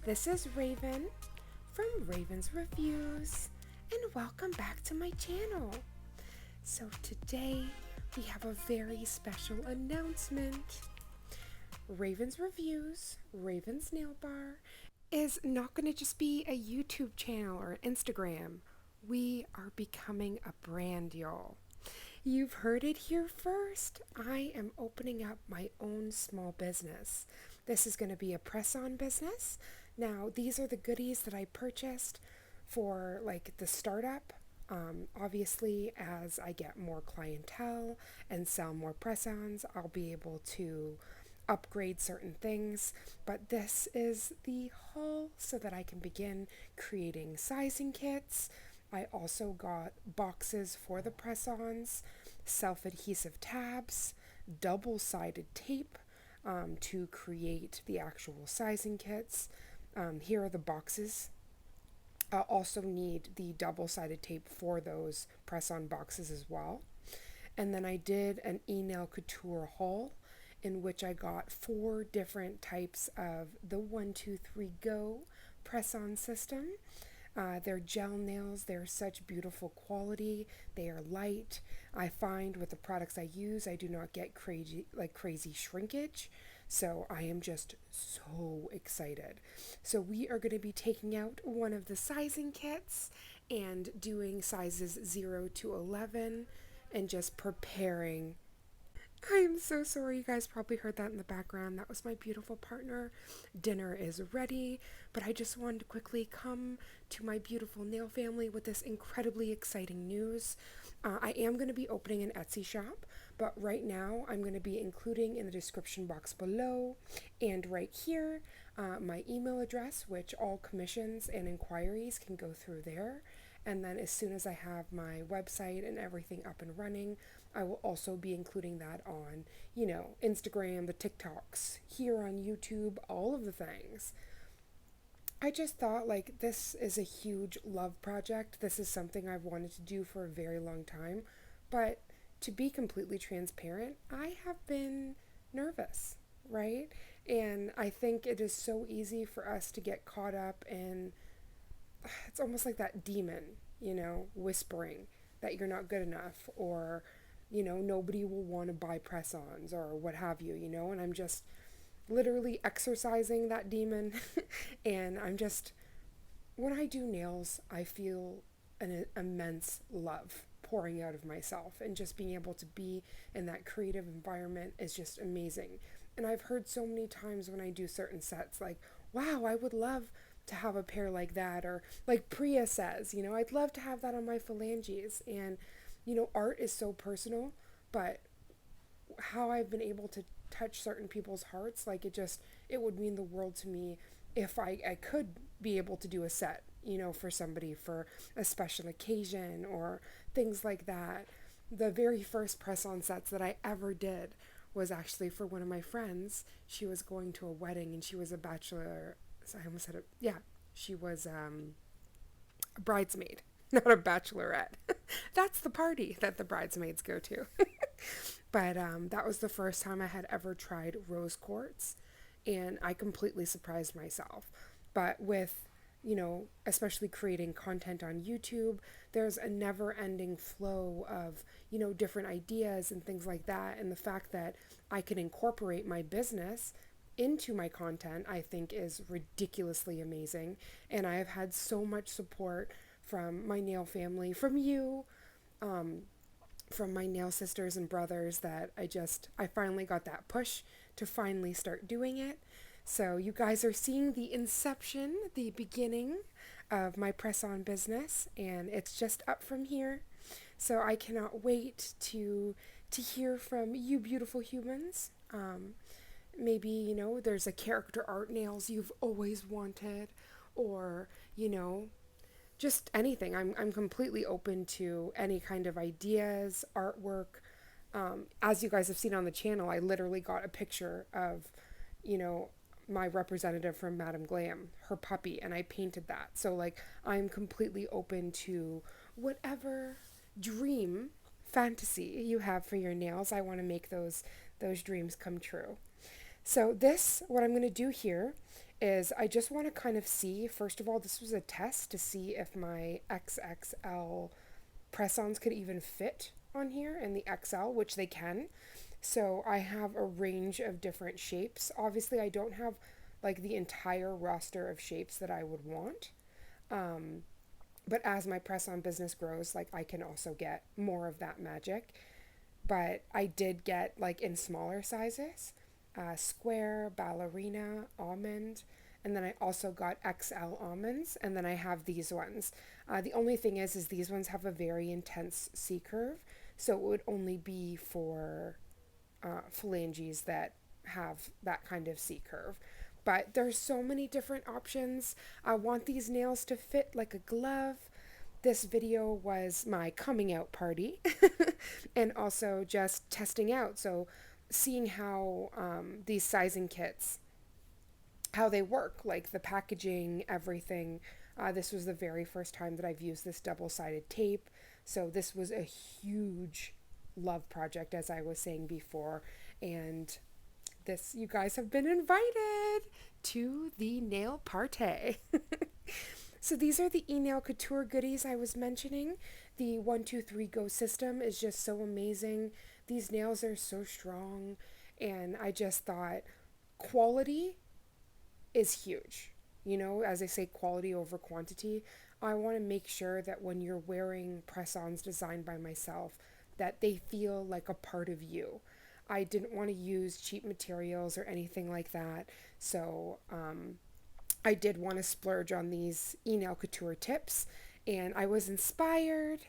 This is Raven from Raven's Reviews, and welcome back to my channel. So today we have a very special announcement. Raven's Reviews, Raven's Nail Bar, is not going to just be a YouTube channel or Instagram. We are becoming a brand, y'all. You've heard it here first. I am opening up my own small business. This is going to be a press-on business. Now, these are the goodies that I purchased for like the startup. Obviously, as I get more clientele and sell more press-ons, I'll be able to upgrade certain things, but this is the haul so that I can begin creating sizing kits. I also got boxes for the press-ons, self-adhesive tabs, double-sided tape to create the actual sizing kits. Here are the boxes. I'll also need the double-sided tape for those press-on boxes as well. And then I did an eNail Couture haul in which I got 4 different types of the 1-2-3 Go press-on system. They're gel nails. They're such beautiful quality. They are light. I find with the products I use, I do not get crazy shrinkage. So I am just so excited. So we are going to be taking out one of the sizing kits and doing sizes 0 to 11 and just preparing. I am so sorry, you guys probably heard that in the background. That was my beautiful partner. Dinner is ready, but I just wanted to quickly come to my beautiful nail family with this incredibly exciting news. I am going to be opening an Etsy shop, but right now I'm going to be including in the description box below and right here my email address, which all commissions and inquiries can go through there. And then as soon as I have my website and everything up and running, I will also be including that on, Instagram, the TikToks, here on YouTube, all of the things. I just thought this is a huge love project. This is something I've wanted to do for a very long time. But to be completely transparent, I have been nervous, right? And I think it is so easy for us to get caught up in, it's almost like that demon, whispering that you're not good enough, or, nobody will want to buy press-ons or what have you, and I'm just literally exercising that demon. And when I do nails, I feel an immense love pouring out of myself, and just being able to be in that creative environment is just amazing. And I've heard so many times when I do certain sets, like, wow, I would love to have a pair like that, or like Priya says, I'd love to have that on my phalanges. And art is so personal, but how I've been able to touch certain people's hearts, it would mean the world to me if I could be able to do a set, for somebody for a special occasion or things like that. The very first press-on sets that I ever did was actually for one of my friends. She was going to a wedding and she was a bachelor. So I almost said it. Yeah, she was a bridesmaid, not a bachelorette. That's the party that the bridesmaids go to. But that was the first time I had ever tried rose quartz, and I completely surprised myself. But with, especially creating content on YouTube, there's a never-ending flow of, different ideas and things like that. And the fact that I can incorporate my business into my content, I think, is ridiculously amazing. And I have had so much support from my nail family, from you, from my nail sisters and brothers, that I finally got that push to finally start doing it. So you guys are seeing the inception, the beginning of my press-on business, and it's just up from here. So I cannot wait to hear from you beautiful humans. Maybe, there's a character art nails you've always wanted, or, just anything. I'm completely open to any kind of ideas, artwork. As you guys have seen on the channel, I literally got a picture of, my representative from Madam Glam, her puppy, and I painted that. So I'm completely open to whatever dream fantasy you have for your nails. I want to make those dreams come true. So what I'm going to do here is I just want to kind of see, first of all, this was a test to see if my XXL press-ons could even fit on here in the XL, which they can. So I have a range of different shapes. Obviously, I don't have like the entire roster of shapes that I would want. But as my press-on business grows, like I can also get more of that magic. But I did get like in smaller sizes, square, ballerina, almond, and then I also got XL almonds, and then I have these ones. The only thing is these ones have a very intense C curve, so it would only be for phalanges that have that kind of C curve. But there's so many different options. I want these nails to fit like a glove. This video was my coming out party and also just testing out. So seeing how these sizing kits, how they work, like the packaging, everything. This was the very first time that I've used this double-sided tape. So this was a huge love project, as I was saying before. And this, you guys have been invited to the nail party. So these are the eNail Couture goodies I was mentioning. The 123 Go system is just so amazing. These nails are so strong, and I just thought quality is huge. You know, as I say, quality over quantity. I want to make sure that when you're wearing press-ons designed by myself, that they feel like a part of you. I didn't want to use cheap materials or anything like that. So I did want to splurge on these eNail Couture tips, and I was inspired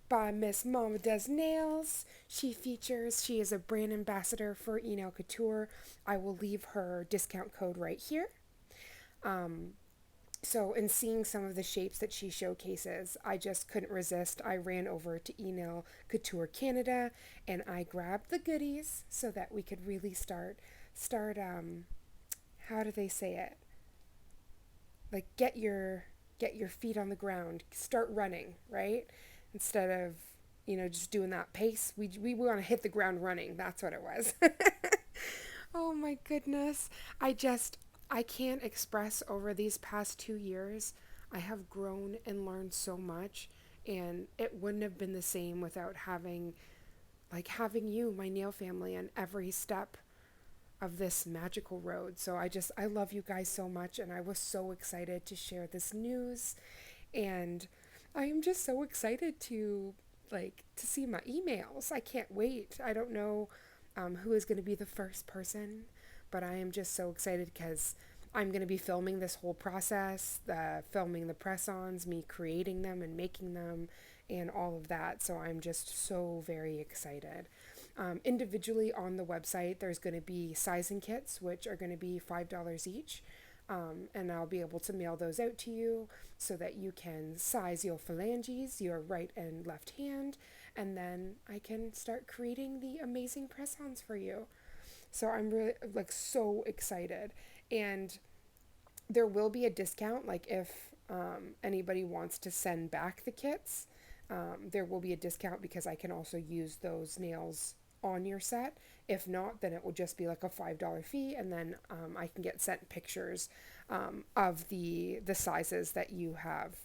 by Miss Mama Does Nails. She is a brand ambassador for eNail Couture. I will leave her discount code right here. So in seeing some of the shapes that she showcases, I just couldn't resist. I ran over to eNail Couture Canada and I grabbed the goodies so that we could really start how do they say it? Like get your feet on the ground, start running, right? Instead of, just doing that pace. We want to hit the ground running. That's what it was. Oh my goodness. I can't express over these past 2 years. I have grown and learned so much, and it wouldn't have been the same without having you, my nail family, on every step of this magical road. So I love you guys so much, and I was so excited to share this news, and I am just so excited to see my emails. I can't wait. I don't know who is going to be the first person, but I am just so excited because I'm going to be filming this whole process, filming the press-ons, me creating them and making them, and all of that. So I'm just so very excited. Individually on the website, there's going to be sizing kits, which are going to be $5 each. And I'll be able to mail those out to you so that you can size your phalanges, your right and left hand, and then I can start creating the amazing press-ons for you. So I'm really so excited, and there will be a discount. Like if anybody wants to send back the kits, there will be a discount because I can also use those nails on your set. If not, then it will just be like a $5 fee, and then I can get sent pictures of the sizes that you have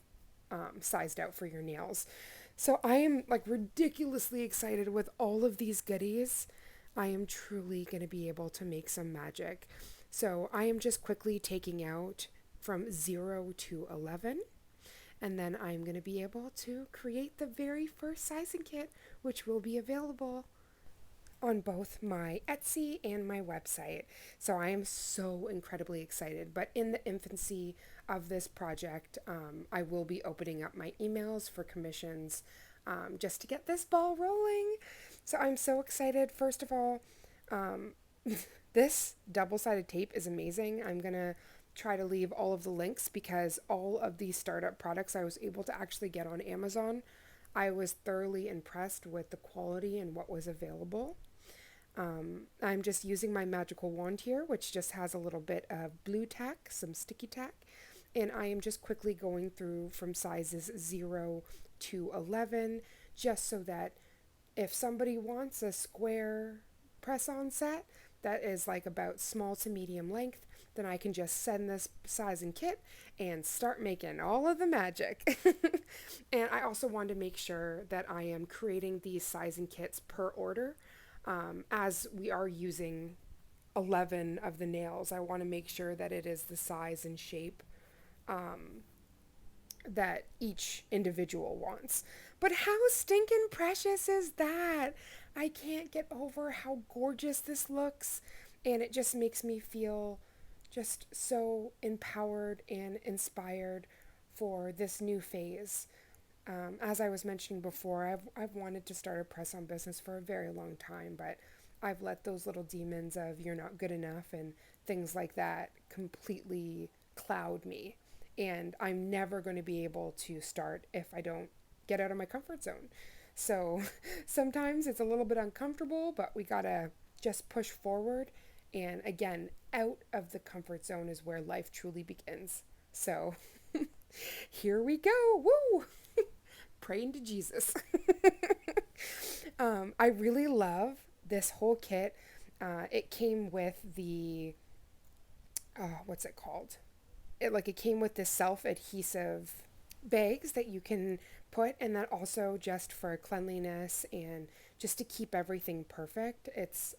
sized out for your nails. So I am ridiculously excited with all of these goodies. I am truly going to be able to make some magic. So I am just quickly taking out from 0 to 11. And then I'm going to be able to create the very first sizing kit, which will be available on both my Etsy and my website. So I am so incredibly excited. But in the infancy of this project, I will be opening up my emails for commissions just to get this ball rolling. So I'm so excited. First of all, this double-sided tape is amazing. I'm going to try to leave all of the links because all of these startup products I was able to actually get on Amazon. I was thoroughly impressed with the quality and what was available. I'm just using my magical wand here, which just has a little bit of blue tack, some sticky tack, and I am just quickly going through from sizes 0 to 11, just so that if somebody wants a square press-on set, that is like about small to medium length, then I can just send this size and kit and start making all of the magic. And I also want to make sure that I am creating these size and kits per order. As we are using 11 of the nails, I want to make sure that it is the size and shape that each individual wants. But how stinking precious is that? I can't get over how gorgeous this looks, and it just makes me feel just so empowered and inspired for this new phase. As I was mentioning before, I've wanted to start a press on business for a very long time, but I've let those little demons of you're not good enough and things like that completely cloud me. And I'm never going to be able to start if I don't get out of my comfort zone. So sometimes it's a little bit uncomfortable, but we got to just push forward. And again, out of the comfort zone is where life truly begins. So here we go. Woo! Praying to Jesus. I really love this whole kit. It came with the, what's it called? It came with this self-adhesive bags that you can put, and that also just for cleanliness and just to keep everything perfect.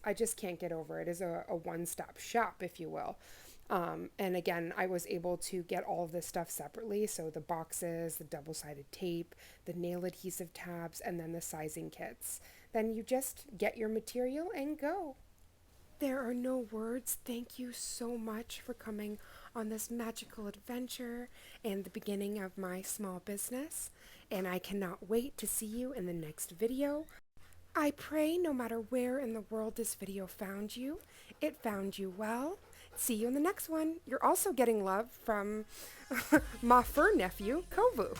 I just can't get over it. It is a one-stop shop, if you will. And again, I was able to get all of this stuff separately. So the boxes, the double-sided tape, the nail adhesive tabs, and then the sizing kits. Then you just get your material and go. There are no words. Thank you so much for coming on this magical adventure and the beginning of my small business. And I cannot wait to see you in the next video. I pray no matter where in the world this video found you, it found you well. See you in the next one. You're also getting love from my fur nephew, Kovu.